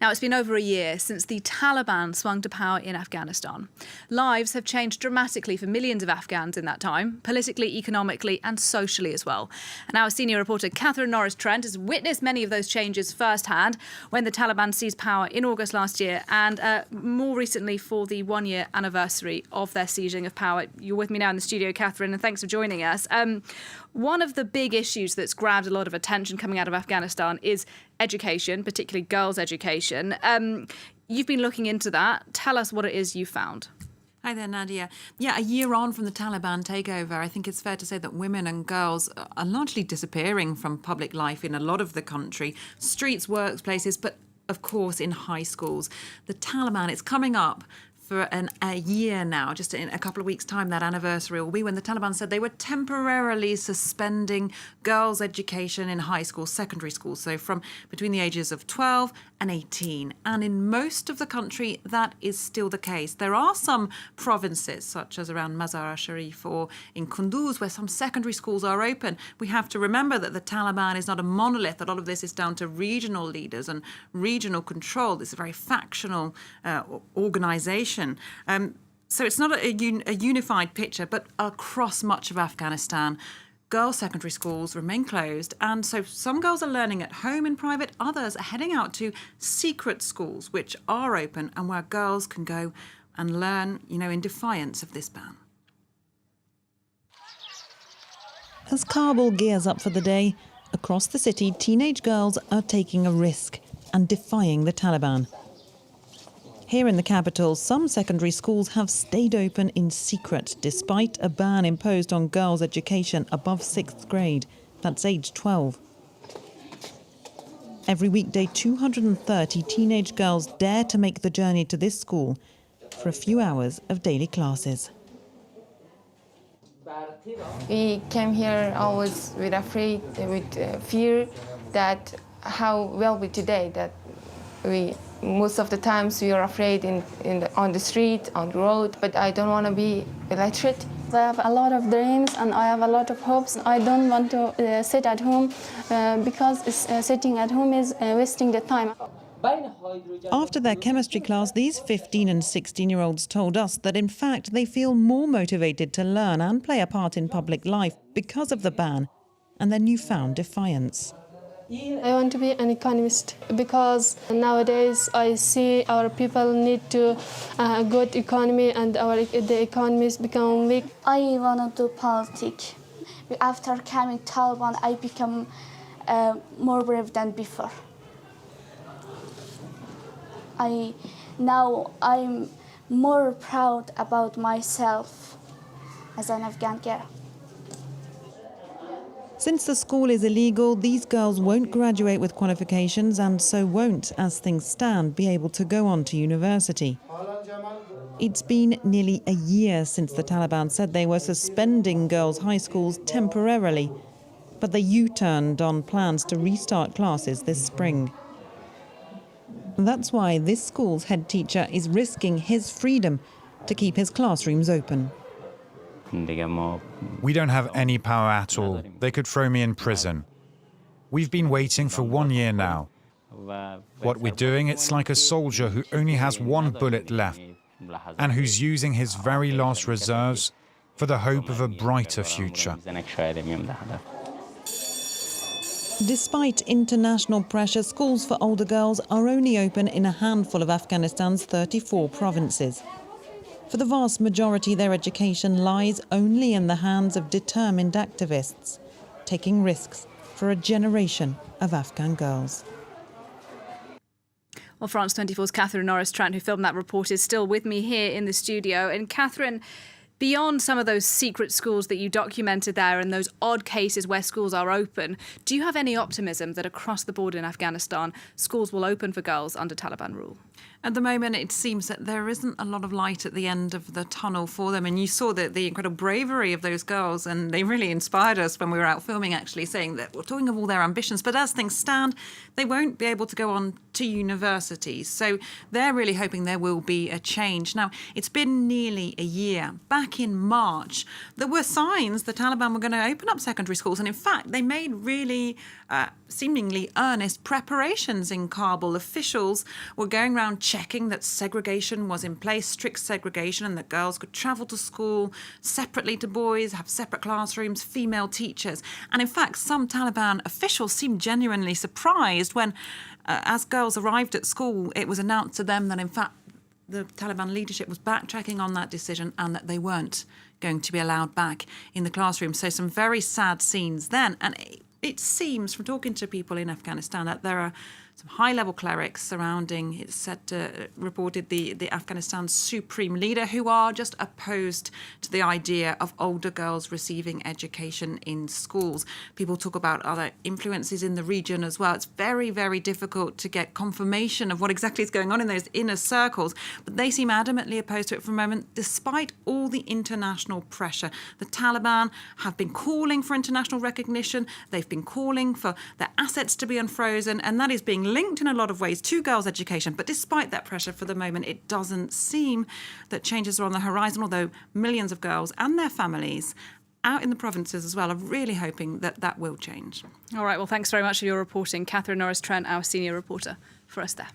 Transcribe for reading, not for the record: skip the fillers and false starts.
Now, it's been over a year since the Taliban swung to power in Afghanistan. Lives have changed dramatically for millions of Afghans in that time, politically, economically and socially as well. And our senior reporter, Norris Trent, has witnessed many of those changes firsthand when the Taliban seized power in August last year and more recently for the one-year anniversary of their seizing of power. You're with me now in the studio, Catherine, and thanks for joining us. One of the big issues that's grabbed a lot of attention coming out of Afghanistan is education, particularly girls' education. You've been looking into that. Tell us what it is you found. Hi there, Nadia. Yeah, a year on from the Taliban takeover, I think it's fair to say that women and girls are largely disappearing from public life in a lot of the country, streets, workplaces, but of course in high schools. The Taliban, it's coming up for a year now, just in a couple of weeks' time, that anniversary will be when the Taliban said they were temporarily suspending girls' education in high school, secondary school, so from between the ages of 12 and 18. And in most of the country, that is still the case. There are some provinces, such as around Mazar-e-Sharif or in Kunduz, where some secondary schools are open. We have to remember that the Taliban is not a monolith. A lot of this is down to regional leaders and regional control. It's a very factional organisation. So it's not a unified picture, but across much of Afghanistan, girls' secondary schools remain closed. And so some girls are learning at home in private, others are heading out to secret schools, which are open and where girls can go and learn, in defiance of this ban. As Kabul gears up for the day, across the city, teenage girls are taking a risk and defying the Taliban. Here in the capital, some secondary schools have stayed open in secret, despite a ban imposed on girls' education above 6th grade. That's age 12. Every weekday, 230 teenage girls dare to make the journey to this school for a few hours of daily classes. We came here always with fear that how will be today, that most of the times we are afraid on the street, on the road, but I don't want to be illiterate. I have a lot of dreams and I have a lot of hopes. I don't want to sit at home because sitting at home is wasting the time. After their chemistry class, these 15 and 16-year-olds told us that, in fact, they feel more motivated to learn and play a part in public life because of the ban and their newfound defiance. I want to be an economist because nowadays I see our people need to good economy and the economy is become weak. I want to do politics. After coming Taliban, I become more brave than before. Now I'm more proud about myself as an Afghan girl. Since the school is illegal, these girls won't graduate with qualifications and so won't, as things stand, be able to go on to university. It's been nearly a year since the Taliban said they were suspending girls' high schools temporarily, but they U-turned on plans to restart classes this spring. That's why this school's head teacher is risking his freedom to keep his classrooms open. We don't have any power at all. They could throw me in prison. We've been waiting for 1 year now. What we're doing, it's like a soldier who only has one bullet left and who's using his very last reserves for the hope of a brighter future. Despite international pressure, schools for older girls are only open in a handful of Afghanistan's 34 provinces. For the vast majority, their education lies only in the hands of determined activists, taking risks for a generation of Afghan girls. Well, France 24's Norris Trent, who filmed that report, is still with me here in the studio. And Catherine, beyond some of those secret schools that you documented there and those odd cases where schools are open, do you have any optimism that across the board in Afghanistan, schools will open for girls under Taliban rule? At the moment, it seems that there isn't a lot of light at the end of the tunnel for them. And you saw the incredible bravery of those girls, and they really inspired us when we were out filming, actually, saying that we're talking of all their ambitions. But as things stand, they won't be able to go on to universities. So they're really hoping there will be a change. Now, it's been nearly a year. Back back in March, there were signs the Taliban were going to open up secondary schools. And in fact, they made really seemingly earnest preparations in Kabul. Officials were going around checking that segregation was in place, strict segregation, and that girls could travel to school separately to boys, have separate classrooms, female teachers. And in fact, some Taliban officials seemed genuinely surprised when, as girls arrived at school, it was announced to them that in fact the Taliban leadership was backtracking on that decision and that they weren't going to be allowed back in the classroom. So some very sad scenes then. And it seems from talking to people in Afghanistan that there are some high-level clerics surrounding, it's said, reported the Afghanistan's supreme leader, who are just opposed to the idea of older girls receiving education in schools. People talk about other influences in the region as well. It's very, very difficult to get confirmation of what exactly is going on in those inner circles, but they seem adamantly opposed to it for a moment, despite all the international pressure. The Taliban have been calling for international recognition. They've been calling for their assets to be unfrozen, and that is being linked in a lot of ways to girls' education. But despite that pressure, for the moment, it doesn't seem that changes are on the horizon, although millions of girls and their families out in the provinces as well are really hoping that that will change. All right, well, thanks very much for your reporting. Norris Trent, our senior reporter, for us there.